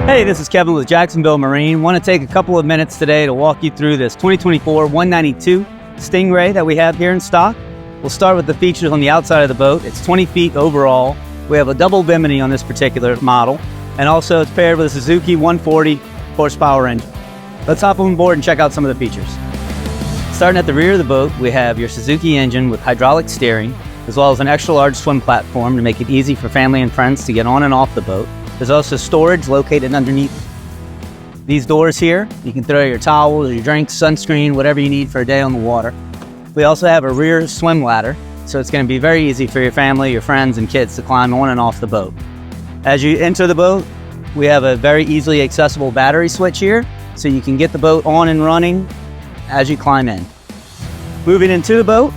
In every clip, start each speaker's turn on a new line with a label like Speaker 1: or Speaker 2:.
Speaker 1: Hey, this is Kevin with Jacksonville Marine. Want to take a couple of minutes today to walk you through this 2024 192 Stingray that we have here in stock. We'll start with the features on the outside of the boat. It's 20 feet overall. We have a double Bimini on this particular model, and also it's paired with a Suzuki 140 horsepower engine. Let's hop on board and check out some of the features. Starting at the rear of the boat, we have your Suzuki engine with hydraulic steering, as well as an extra large swim platform to make it easy for family and friends to get on and off the boat. There's also storage located underneath these doors here. You can throw your towels, your drinks, sunscreen, whatever you need for a day on the water. We also have a rear swim ladder, so it's going to be very easy for your family, your friends, and kids to climb on and off the boat. As you enter the boat, we have a very easily accessible battery switch here, so you can get the boat on and running as you climb in. Moving into the boat,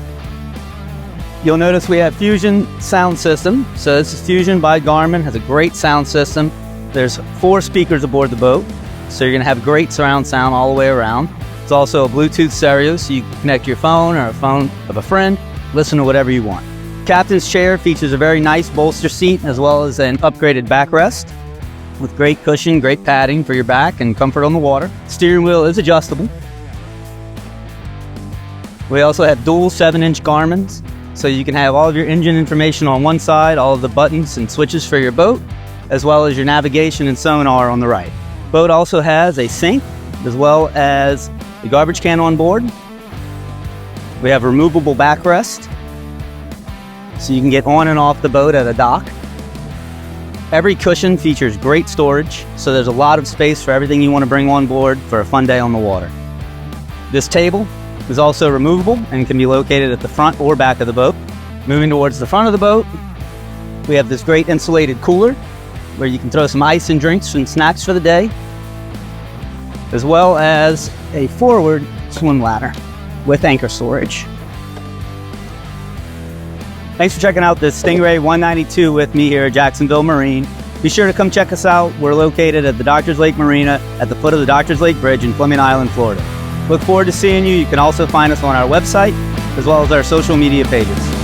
Speaker 1: you'll notice we have Fusion sound system. So this is Fusion by Garmin, has a great sound system. There's 4 speakers aboard the boat, so you're gonna have great surround sound all the way around. It's also a Bluetooth stereo, so you can connect your phone or a phone of a friend, listen to whatever you want. Captain's chair features a very nice bolster seat, as well as an upgraded backrest with great cushion, great padding for your back and comfort on the water. Steering wheel is adjustable. We also have dual 7-inch Garmins, so you can have all of your engine information on one side, all of the buttons and switches for your boat, as well as your navigation and sonar on the right. Boat also has a sink, as well as a garbage can on board. We have removable backrest, so you can get on and off the boat at a dock. Every cushion features great storage, so there's a lot of space for everything you want to bring on board for a fun day on the water. This table is also removable and can be located at the front or back of the boat. Moving towards the front of the boat, we have this great insulated cooler where you can throw some ice and drinks and snacks for the day, as well as a forward swim ladder with anchor storage. Thanks for checking out this Stingray 192 with me here at Jacksonville Marine. Be sure to come check us out. We're located at the Doctors Lake Marina at the foot of the Doctors Lake Bridge in Fleming Island, Florida. Look forward to seeing you. You can also find us on our website, as well as our social media pages.